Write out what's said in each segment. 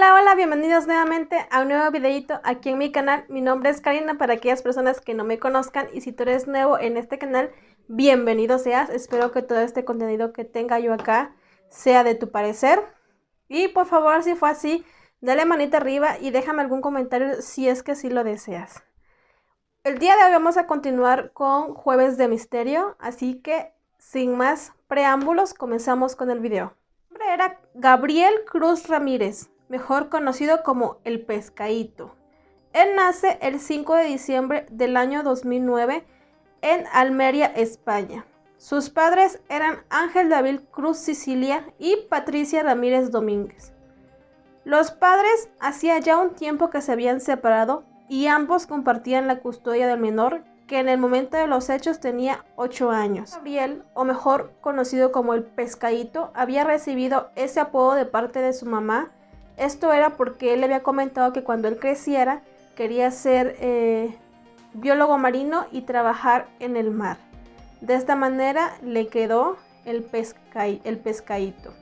Hola, hola, bienvenidos nuevamente a un nuevo videito aquí en mi canal. Mi nombre es Karina para aquellas personas que no me conozcan, y si tú eres nuevo en este canal, bienvenido seas. Espero que todo este contenido que tenga yo acá sea de tu parecer. Y por favor, si fue así, dale manita arriba y déjame algún comentario si es que sí lo deseas. El día de hoy vamos a continuar con Jueves de Misterio, así que sin más preámbulos, comenzamos con el video. Su nombre era Gabriel Cruz Ramírez, mejor conocido como El Pescadito. Él nace el 5 de diciembre del año 2009 en Almería, España. Sus padres eran Ángel David Cruz Sicilia y Patricia Ramírez Domínguez. Los padres hacía ya un tiempo que se habían separado y ambos compartían la custodia del menor, que en el momento de los hechos tenía 8 años. Gabriel, o mejor conocido como El Pescadito, había recibido ese apodo de parte de su mamá. Esto era porque él le había comentado que cuando él creciera quería ser biólogo marino y trabajar en el mar. De esta manera le quedó el Pescadito.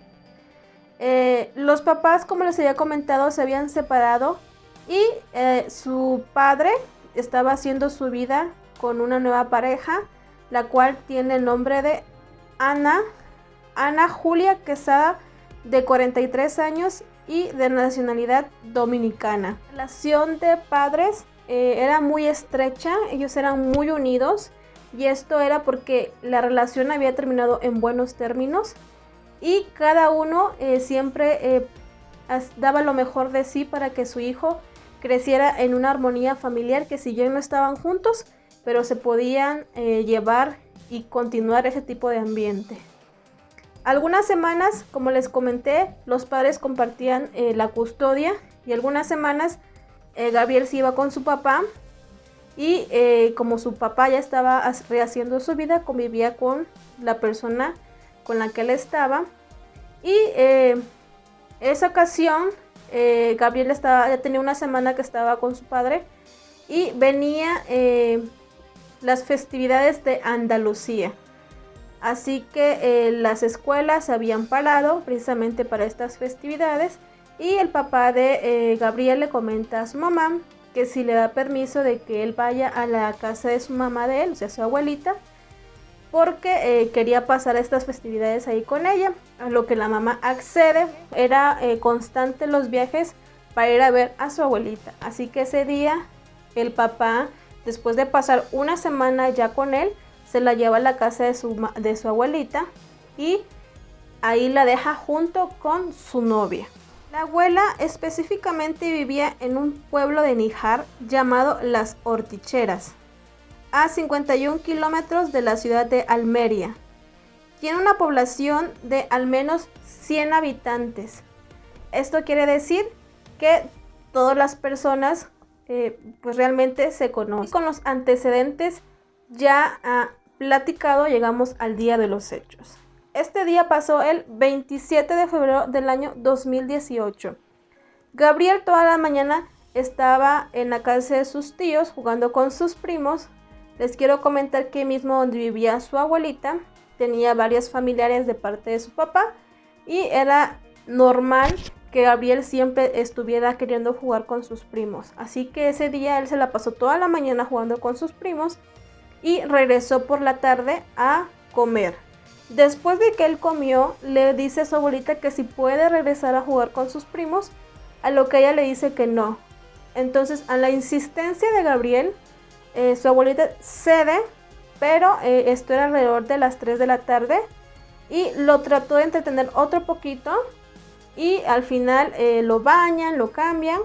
Los papás, como les había comentado, se habían separado y su padre estaba haciendo su vida con una nueva pareja, la cual tiene el nombre de Ana Julia Quesada, de 43 años y de nacionalidad dominicana. La relación de padres era muy estrecha, ellos eran muy unidos, y esto era porque la relación había terminado en buenos términos y cada uno siempre daba lo mejor de sí para que su hijo creciera en una armonía familiar, que si bien no estaban juntos, pero se podían llevar y continuar ese tipo de ambiente. Algunas semanas, como les comenté, los padres compartían la custodia, y algunas semanas Gabriel se iba con su papá, y como su papá ya estaba rehaciendo su vida, convivía con la persona con la que él estaba. Y esa ocasión Gabriel ya tenía una semana que estaba con su padre, y venía las festividades de Andalucía. Así que las escuelas se habían parado precisamente para estas festividades, y el papá de Gabriel le comenta a su mamá que si le da permiso de que él vaya a la casa de su mamá de él, o sea, su abuelita, porque quería pasar estas festividades ahí con ella, a lo que la mamá accede. Era constante los viajes para ir a ver a su abuelita, así que ese día el papá, después de pasar una semana ya con él, se la lleva a la casa de su abuelita, y ahí la deja junto con su novia. La abuela específicamente vivía en un pueblo de Níjar llamado Las Horticheras, a 51 kilómetros de la ciudad de Almería. Tiene una población de al menos 100 habitantes. Esto quiere decir que todas las personas pues realmente se conocen. Y con los antecedentes ya platicado, llegamos al día de los hechos. Este día pasó el 27 de febrero del año 2018. Gabriel toda la mañana estaba en la casa de sus tíos jugando con sus primos. Les quiero comentar que mismo donde vivía su abuelita tenía varios familiares de parte de su papá, y era normal que Gabriel siempre estuviera queriendo jugar con sus primos. Así que ese día él se la pasó toda la mañana jugando con sus primos y regresó por la tarde a comer. Después de que él comió, le dice a su abuelita que si puede regresar a jugar con sus primos, a lo que ella le dice que no. Entonces, a la insistencia de Gabriel, su abuelita cede, pero esto era alrededor de las 3 de la tarde, y lo trató de entretener otro poquito, y al final lo bañan, lo cambian,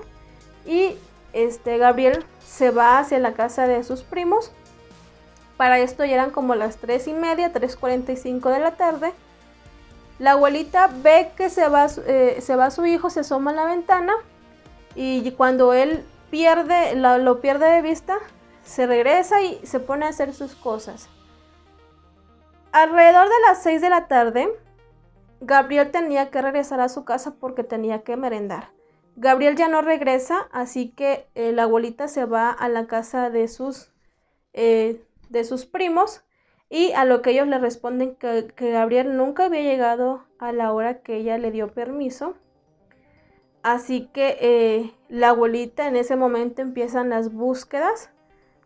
y Gabriel se va hacia la casa de sus primos. Para esto ya eran como las 3:30, 3:45 de la tarde. La abuelita ve que se va su hijo, se asoma a la ventana, y cuando él lo pierde de vista, se regresa y se pone a hacer sus cosas. Alrededor de las 6 de la tarde, Gabriel tenía que regresar a su casa porque tenía que merendar. Gabriel ya no regresa, así que la abuelita se va a la casa de sus primos, y a lo que ellos le responden que Gabriel nunca había llegado a la hora que ella le dio permiso. Así que la abuelita en ese momento empiezan las búsquedas.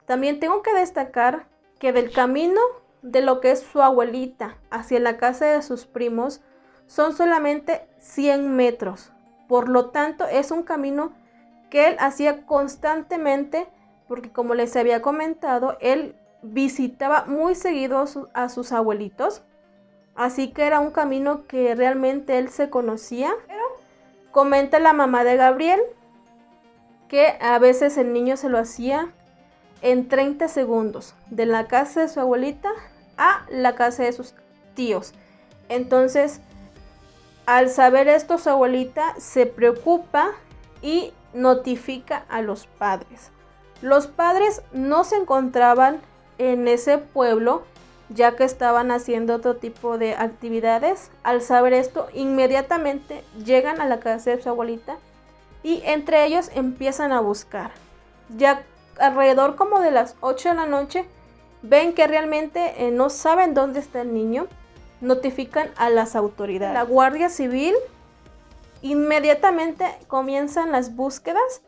También tengo que destacar que del camino de lo que es su abuelita hacia la casa de sus primos son solamente 100 metros. Por lo tanto, es un camino que él hacía constantemente porque, como les había comentado, él visitaba muy seguido a sus abuelitos. Así que era un camino que realmente él se conocía. Pero comenta la mamá de Gabriel que a veces el niño se lo hacía en 30 segundos, de la casa de su abuelita a la casa de sus tíos. Entonces, al saber esto, su abuelita se preocupa y notifica a los padres. Los padres no se encontraban en ese pueblo, ya que estaban haciendo otro tipo de actividades. Al saber esto, inmediatamente llegan a la casa de su abuelita y entre ellos empiezan a buscar. Ya alrededor como de las 8 de la noche, ven que realmente no saben dónde está el niño. Notifican a las autoridades. La Guardia Civil inmediatamente comienzan las búsquedas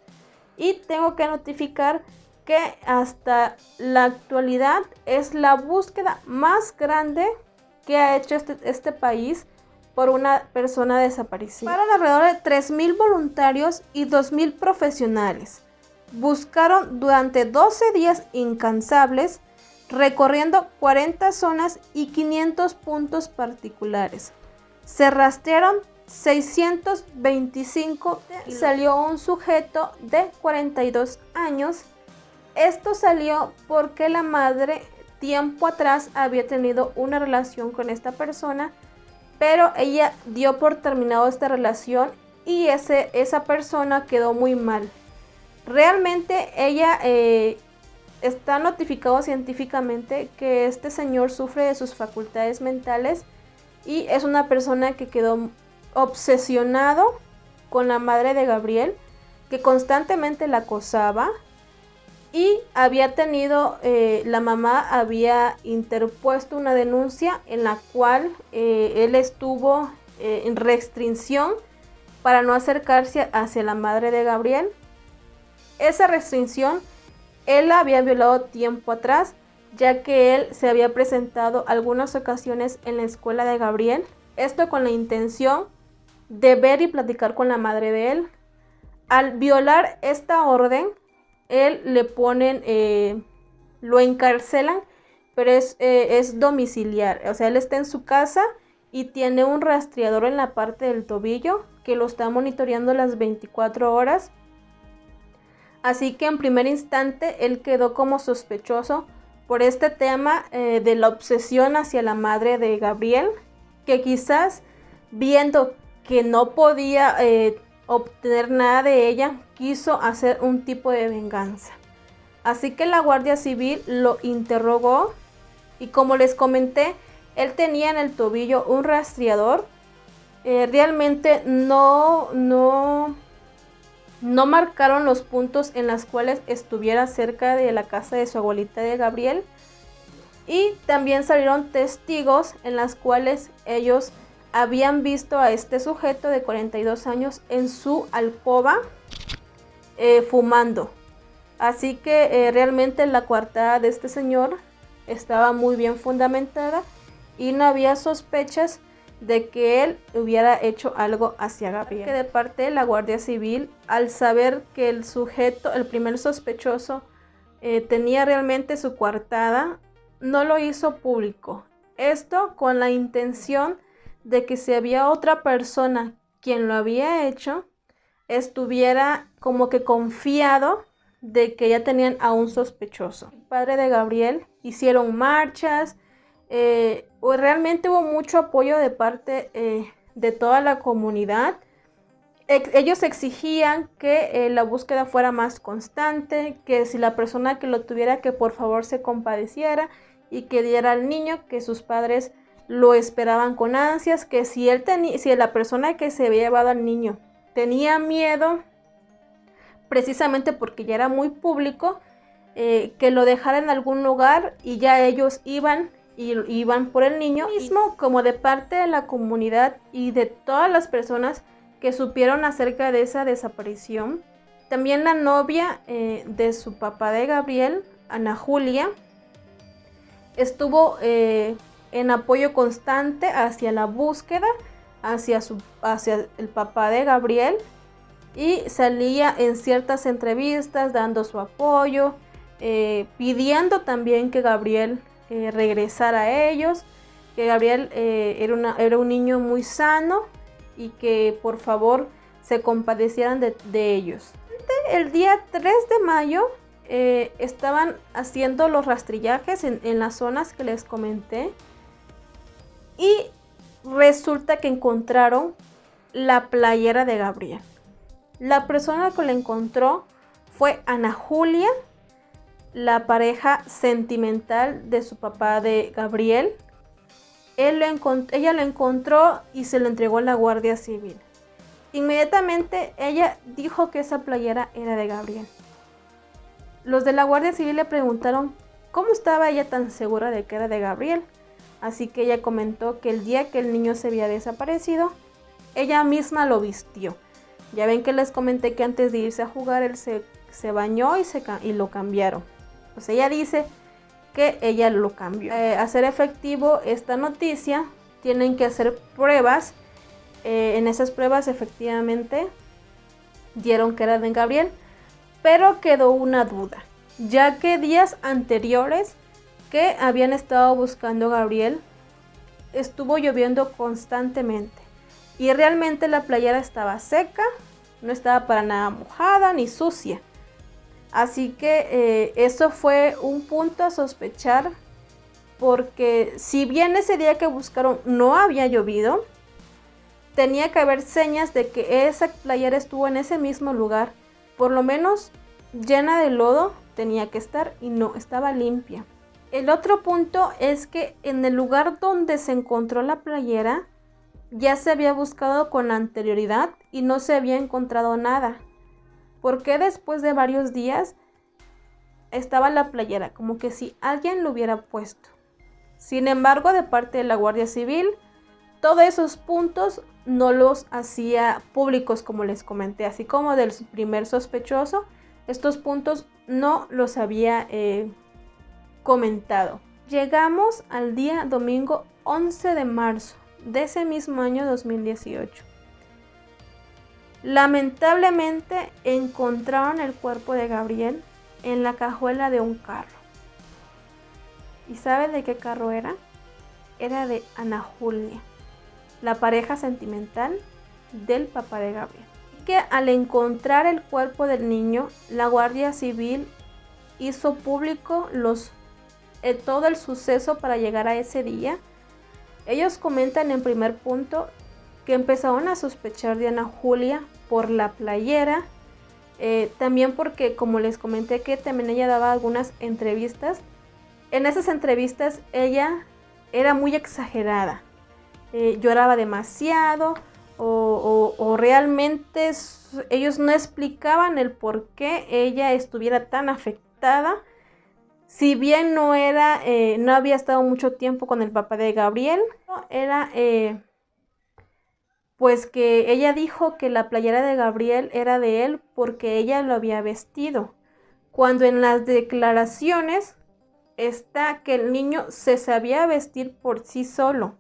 y tengo que notificar que hasta la actualidad es la búsqueda más grande que ha hecho este país por una persona desaparecida. Fueron alrededor de 3,000 voluntarios y 2,000 profesionales. Buscaron durante 12 días incansables, recorriendo 40 zonas y 500 puntos particulares. Se rastrearon 625 y salió un sujeto de 42 años. Esto salió porque la madre tiempo atrás había tenido una relación con esta persona, pero ella dio por terminado esta relación y esa persona quedó muy mal. Realmente ella está notificado científicamente que este señor sufre de sus facultades mentales y es una persona que quedó obsesionado con la madre de Gabriel, que constantemente la acosaba y había tenido, la mamá había interpuesto una denuncia en la cual él estuvo en restricción para no acercarse hacia la madre de Gabriel. Esa restricción él la había violado tiempo atrás, ya que él se había presentado algunas ocasiones en la escuela de Gabriel, esto con la intención de ver y platicar con la madre de él. Al violar esta orden, él le ponen, lo encarcelan, pero es domiciliar, o sea, él está en su casa y tiene un rastreador en la parte del tobillo que lo está monitoreando las 24 horas. Así que en primer instante él quedó como sospechoso por este tema de la obsesión hacia la madre de Gabriel, que quizás viendo que no podía obtener nada de ella, quiso hacer un tipo de venganza. Así que la Guardia Civil lo interrogó y, como les comenté, él tenía en el tobillo un rastreador. Realmente no marcaron los puntos en los cuales estuviera cerca de la casa de su abuelita de Gabriel. Y también salieron testigos en las cuales ellos habían visto a este sujeto de 42 años en su alcoba fumando. Así que realmente la coartada de este señor estaba muy bien fundamentada y no había sospechas de que él hubiera hecho algo hacia Gabriel. Que de parte de la Guardia Civil, al saber que el sujeto, el primer sospechoso, tenía realmente su coartada, no lo hizo público. Esto con la intención de que si había otra persona quien lo había hecho, estuviera como que confiado de que ya tenían a un sospechoso. El padre de Gabriel hicieron marchas, realmente hubo mucho apoyo de parte de toda la comunidad. Ellos exigían que la búsqueda fuera más constante, que si la persona que lo tuviera, que por favor se compadeciera y que diera al niño, que sus padres lo esperaban con ansias, que si la persona que se había llevado al niño tenía miedo, precisamente porque ya era muy público, que lo dejara en algún lugar y ya ellos iban por el niño mismo, como de parte de la comunidad y de todas las personas que supieron acerca de esa desaparición. También la novia de su papá de Gabriel, Ana Julia, estuvo en apoyo constante hacia la búsqueda, hacia el papá de Gabriel, y salía en ciertas entrevistas dando su apoyo, pidiendo también que Gabriel regresara a ellos, que Gabriel era un niño muy sano y que por favor se compadecieran de ellos. El día 3 de mayo estaban haciendo los rastrillajes en las zonas que les comenté y resulta que encontraron la playera de Gabriel. La persona que la encontró fue Ana Julia, la pareja sentimental de su papá de Gabriel. Ella lo encontró y se lo entregó a la Guardia Civil. Inmediatamente ella dijo que esa playera era de Gabriel. Los de la Guardia Civil le preguntaron cómo estaba ella tan segura de que era de Gabriel. Así que ella comentó que el día que el niño se había desaparecido, ella misma lo vistió. Ya ven que les comenté que antes de irse a jugar él se bañó y lo cambiaron. Pues ella dice que ella lo cambió. Hacer efectivo esta noticia, tienen que hacer pruebas. En esas pruebas efectivamente dieron que era de Gabriel, pero quedó una duda, ya que días anteriores que habían estado buscando a Gabriel, estuvo lloviendo constantemente y realmente la playera estaba seca, no estaba para nada mojada ni sucia. Así que eso fue un punto a sospechar, porque si bien ese día que buscaron no había llovido, tenía que haber señas de que esa playera estuvo en ese mismo lugar. Por lo menos llena de lodo tenía que estar y no, estaba limpia. El otro punto es que en el lugar donde se encontró la playera ya se había buscado con anterioridad y no se había encontrado nada. ¿Por qué después de varios días estaba la playera? Como que si alguien lo hubiera puesto. Sin embargo, de parte de la Guardia Civil, todos esos puntos no los hacía públicos, como les comenté, así como del primer sospechoso, estos puntos no los había comentado. Llegamos al día domingo 11 de marzo de ese mismo año 2018. Lamentablemente encontraron el cuerpo de Gabriel en la cajuela de un carro. ¿Y saben de qué carro era? Era de Ana Julia, la pareja sentimental del papá de Gabriel. Y que al encontrar el cuerpo del niño, la Guardia Civil hizo público todo el suceso para llegar a ese día. Ellos comentan en primer punto que empezaron a sospechar de Ana Julia por la playera, también porque, como les comenté, que también ella daba algunas entrevistas. En esas entrevistas ella era muy exagerada, lloraba demasiado o realmente ellos no explicaban el por qué ella estuviera tan afectada. Si bien no había estado mucho tiempo con el papá de Gabriel, era pues que ella dijo que la playera de Gabriel era de él porque ella lo había vestido, cuando en las declaraciones está que el niño se sabía vestir por sí solo.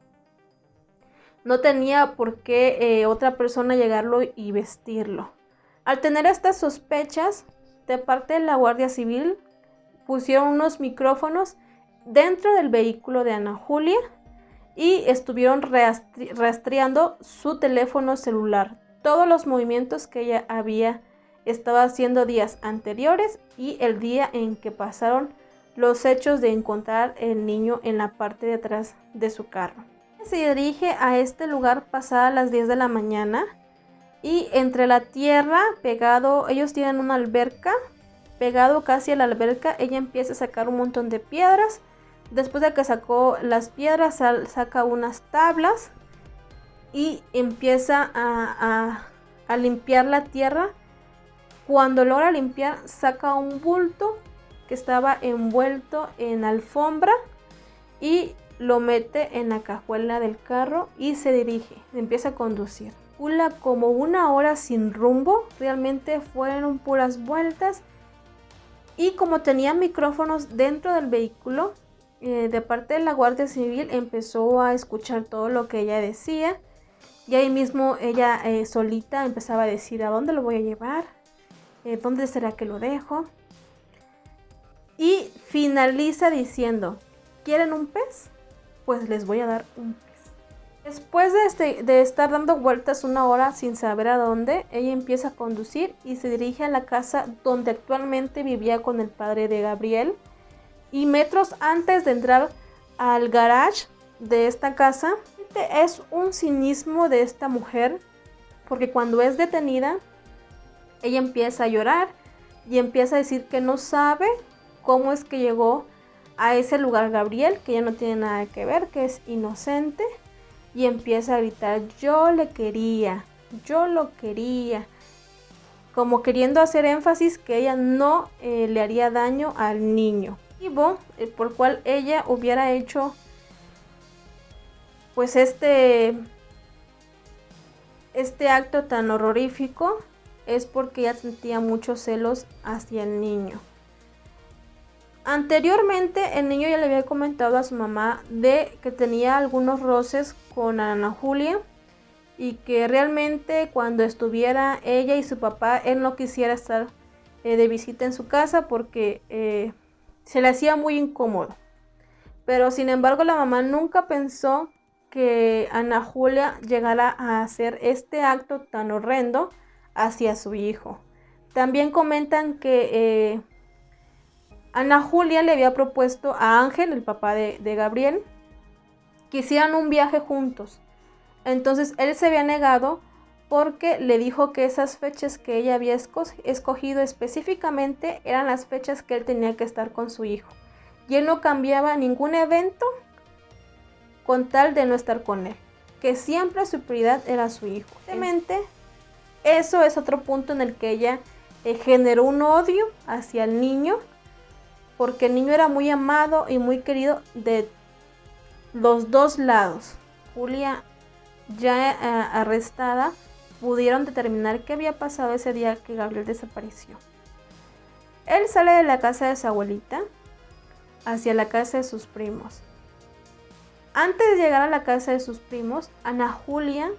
No tenía por qué otra persona llegarlo y vestirlo. Al tener estas sospechas de parte de la Guardia Civil, pusieron unos micrófonos dentro del vehículo de Ana Julia y estuvieron rastreando su teléfono celular, todos los movimientos que ella había estado haciendo días anteriores y el día en que pasaron los hechos de encontrar el niño en la parte de atrás de su carro. Se dirige a este lugar pasadas las 10 de la mañana y entre la tierra ellos tienen una alberca, pegado casi a la alberca, ella empieza a sacar un montón de piedras. Después de que sacó las piedras, saca unas tablas y empieza a limpiar la tierra. Cuando logra limpiar, saca un bulto que estaba envuelto en alfombra y lo mete en la cajuela del carro y se dirige, empieza a conducir. circula como 1 hora sin rumbo, realmente fueron puras vueltas. Y como tenía micrófonos dentro del vehículo, de parte de la Guardia Civil empezó a escuchar todo lo que ella decía. Y ahí mismo ella solita empezaba a decir: ¿a dónde lo voy a llevar? ¿Dónde será que lo dejo? Y finaliza diciendo: ¿quieren un pez? Pues les voy a dar un pez. Después de estar dando vueltas 1 hora sin saber a dónde, ella empieza a conducir y se dirige a la casa donde actualmente vivía con el padre de Gabriel. Y metros antes de entrar al garage de esta casa, es un cinismo de esta mujer, porque cuando es detenida, ella empieza a llorar y empieza a decir que no sabe cómo es que llegó a ese lugar Gabriel, que ya no tiene nada que ver, que es inocente. Y empieza a gritar: yo le quería, yo lo quería, como queriendo hacer énfasis que ella no le haría daño al niño. Por cual ella hubiera hecho pues este acto tan horrorífico es porque ella sentía muchos celos hacia el niño. Anteriormente el niño ya le había comentado a su mamá de que tenía algunos roces con Ana Julia y que realmente cuando estuviera ella y su papá, él no quisiera estar de visita en su casa porque se le hacía muy incómodo. Pero sin embargo la mamá nunca pensó que Ana Julia llegara a hacer este acto tan horrendo hacia su hijo. También comentan que Ana Julia le había propuesto a Ángel, el papá de Gabriel, que hicieran un viaje juntos. Entonces él se había negado porque le dijo que esas fechas que ella había escogido específicamente eran las fechas que él tenía que estar con su hijo. Y él no cambiaba ningún evento con tal de no estar con él, que siempre su prioridad era su hijo. Obviamente, eso es otro punto en el que ella generó un odio hacia el niño, porque el niño era muy amado y muy querido de los dos lados. Julia, ya arrestada, pudieron determinar qué había pasado ese día que Gabriel desapareció. Él sale de la casa de su abuelita hacia la casa de sus primos. Antes de llegar a la casa de sus primos, Ana Julia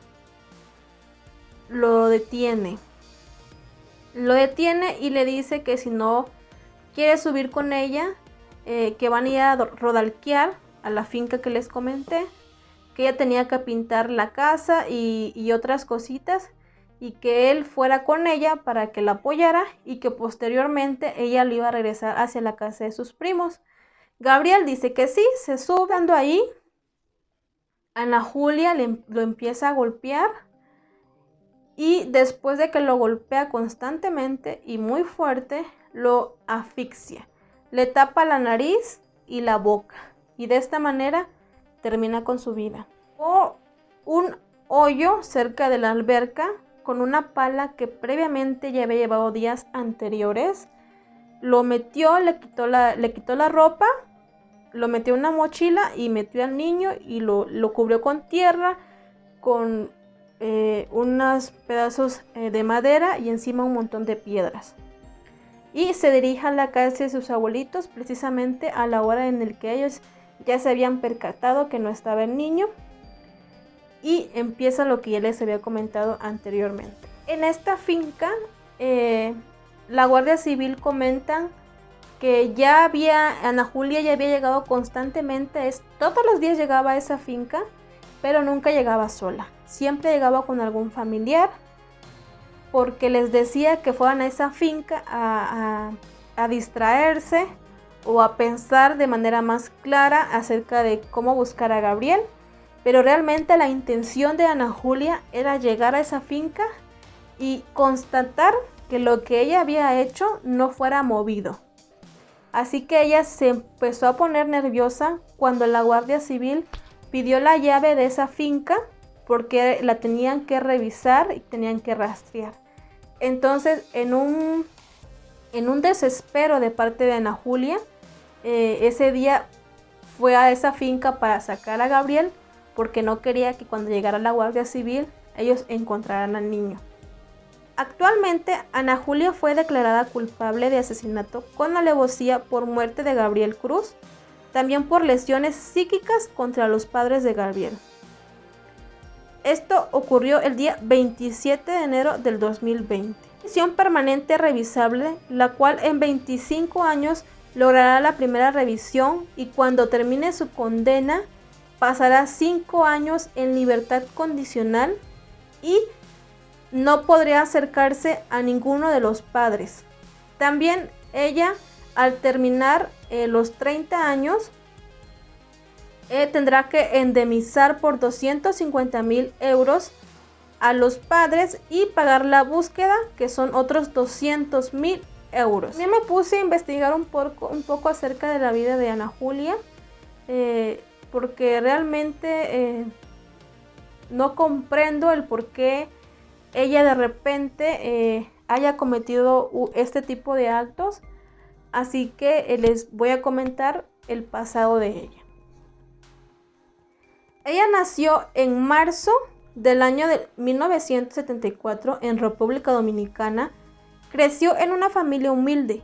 lo detiene. Lo detiene y le dice que si no quiere subir con ella, que van a ir a rodalquear a la finca que les comenté, que ella tenía que pintar la casa y otras cositas, y que él fuera con ella para que la apoyara y que posteriormente ella lo iba a regresar hacia la casa de sus primos. Gabriel dice que sí, se sube. Ando ahí, Ana Julia lo empieza a golpear y después de que lo golpea constantemente y muy fuerte, lo asfixia. Le tapa la nariz y la boca y de esta manera termina con su vida. O un hoyo cerca de la alberca con una pala que previamente ya había llevado días anteriores. Lo metió, le quitó la ropa, lo metió en una mochila y metió al niño y lo cubrió con tierra, con unos pedazos de madera y encima un montón de piedras. Y se dirige a la casa de sus abuelitos precisamente a la hora en la que ellos ya se habían percatado que no estaba el niño. Y empieza lo que ya les había comentado anteriormente. En esta finca, la Guardia Civil comenta que Ana Julia ya había llegado constantemente, todos los días llegaba a esa finca, pero nunca llegaba sola. Siempre llegaba con algún familiar, porque les decía que fueran a esa finca a distraerse o a pensar de manera más clara acerca de cómo buscar a Gabriel. Pero realmente la intención de Ana Julia era llegar a esa finca y constatar que lo que ella había hecho no fuera movido. Así que ella se empezó a poner nerviosa cuando la Guardia Civil pidió la llave de esa finca porque la tenían que revisar y tenían que rastrear. Entonces, en un desespero de parte de Ana Julia, ese día fue a esa finca para sacar a Gabriel porque no quería que cuando llegara la Guardia Civil ellos encontrarán al niño. Actualmente, Ana Julia fue declarada culpable de asesinato con alevosía por muerte de Gabriel Cruz, también por lesiones psíquicas contra los padres de Gabriel. Esto ocurrió el día 27 de enero del 2020. Prisión permanente revisable, la cual en 25 años logrará la primera revisión y cuando termine su condena pasará 5 años en libertad condicional y no podría acercarse a ninguno de los padres. También ella, al terminar los 30 años, tendrá que indemnizar por 250,000 euros a los padres y pagar la búsqueda, que son otros 200,000 euros. Yo me puse a investigar un poco acerca de la vida de Ana Julia, porque realmente no comprendo el por qué ella de repente haya cometido este tipo de actos, así que les voy a comentar el pasado de ella. Ella nació en marzo del año de 1974 en República Dominicana, creció en una familia humilde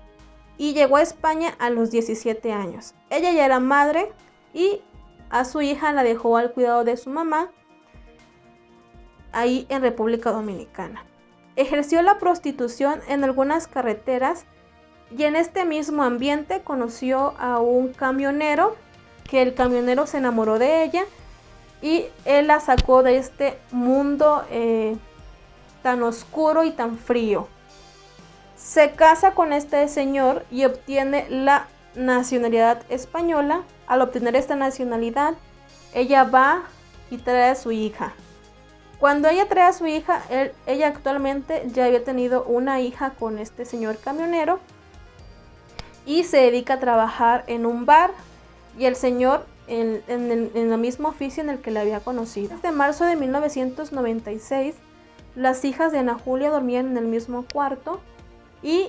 y llegó a España a los 17 años. Ella ya era madre y a su hija la dejó al cuidado de su mamá ahí en República Dominicana. Ejerció la prostitución en algunas carreteras y en este mismo ambiente conoció a un camionero, que el camionero se enamoró de ella y él la sacó de este mundo tan oscuro y tan frío. Se casa con este señor y obtiene la nacionalidad española. Al obtener esta nacionalidad, ella va y trae a su hija. Cuando ella trae a su hija, ella actualmente ya había tenido una hija con este señor camionero y se dedica a trabajar en un bar y el señor en el mismo oficio en el que la había conocido. Desde marzo de 1996, las hijas de Ana Julia dormían en el mismo cuarto y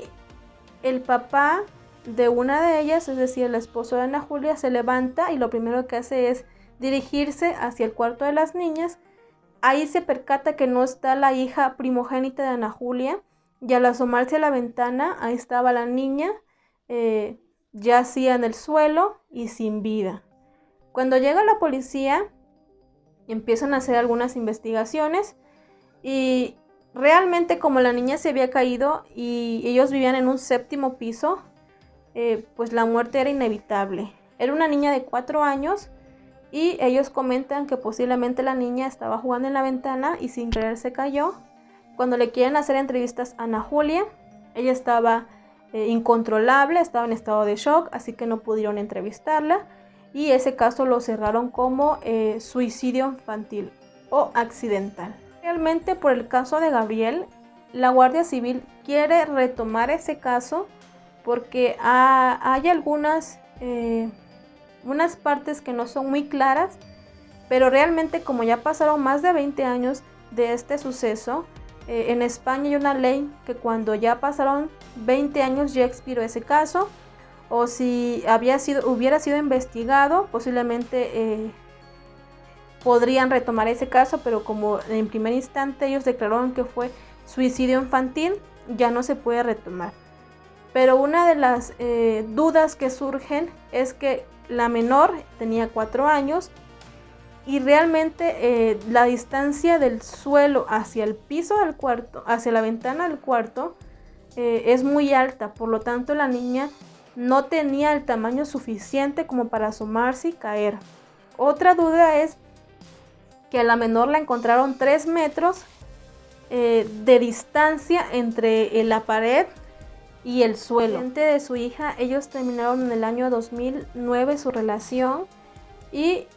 el papá de una de ellas, es decir, el esposo de Ana Julia, se levanta y lo primero que hace es dirigirse hacia el cuarto de las niñas. Ahí se percata que no está la hija primogénita de Ana Julia y al asomarse a la ventana, ahí estaba la niña, yacía en el suelo y sin vida. Cuando llega la policía, empiezan a hacer algunas investigaciones y realmente como la niña se había caído y ellos vivían en un 7º piso, pues la muerte era inevitable. Era una niña de 4 años y ellos comentan que posiblemente la niña estaba jugando en la ventana y sin querer se cayó. Cuando le quieren hacer entrevistas a Ana Julia, ella estaba incontrolable, estaba en estado de shock, así que no pudieron entrevistarla y ese caso lo cerraron como suicidio infantil o accidental. Realmente por el caso de Gabriel, la Guardia Civil quiere retomar ese caso porque hay algunas unas partes que no son muy claras, pero realmente como ya pasaron más de 20 años de este suceso, en España hay una ley que cuando ya pasaron 20 años ya expiró ese caso, o si hubiera sido investigado, posiblemente podrían retomar ese caso, pero como en primer instante ellos declararon que fue suicidio infantil, ya no se puede retomar. Pero una de las dudas que surgen es que la menor tenía 4 años y realmente la distancia del suelo hacia el piso del cuarto, hacia la ventana del cuarto, es muy alta. Por lo tanto, la niña no tenía el tamaño suficiente como para asomarse y caer. Otra duda es que a la menor la encontraron 3 metros de distancia entre la pared y el suelo. De su hija, ellos terminaron en el año 2009 su relación y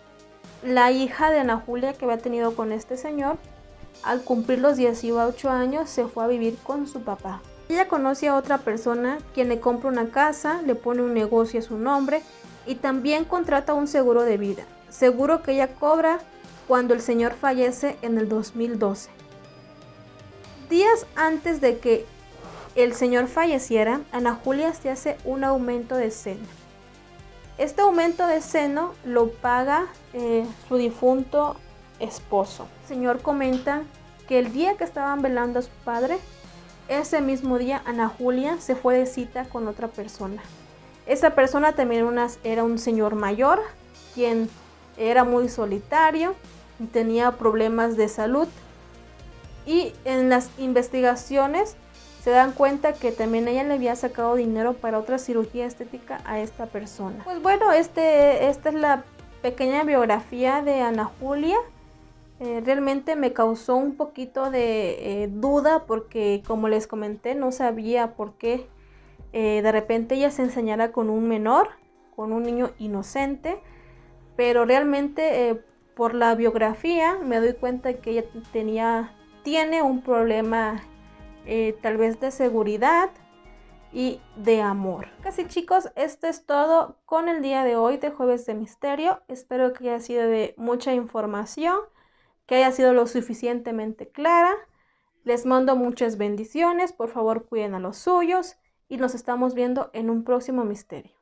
la hija de Ana Julia que había tenido con este señor, al cumplir los 18 años se fue a vivir con su papá. Ella conoce a otra persona quien le compra una casa, le pone un negocio a su nombre y también contrata un seguro de vida, seguro que ella cobra cuando el señor fallece en el 2012. Días antes de que el señor falleciera, Ana Julia se hace un aumento de seno. Este aumento de seno lo paga su difunto esposo. El señor comenta que el día que estaban velando a su padre, ese mismo día Ana Julia se fue de cita con otra persona. Esa persona también era un señor mayor, quien era muy solitario y tenía problemas de salud. Y en las investigaciones se dan cuenta que también ella le había sacado dinero para otra cirugía estética a esta persona. Pues bueno, esta es la pequeña biografía de Ana Julia. Realmente me causó un poquito de duda porque, como les comenté, no sabía por qué de repente ella se enseñara con un menor, con un niño inocente, pero realmente por la biografía me doy cuenta que ella tiene un problema tal vez de seguridad y de amor. Así chicos, esto es todo con el día de hoy de Jueves de Misterio. Espero que haya sido de mucha información, que haya sido lo suficientemente clara. Les mando muchas bendiciones, por favor cuiden a los suyos y nos estamos viendo en un próximo misterio.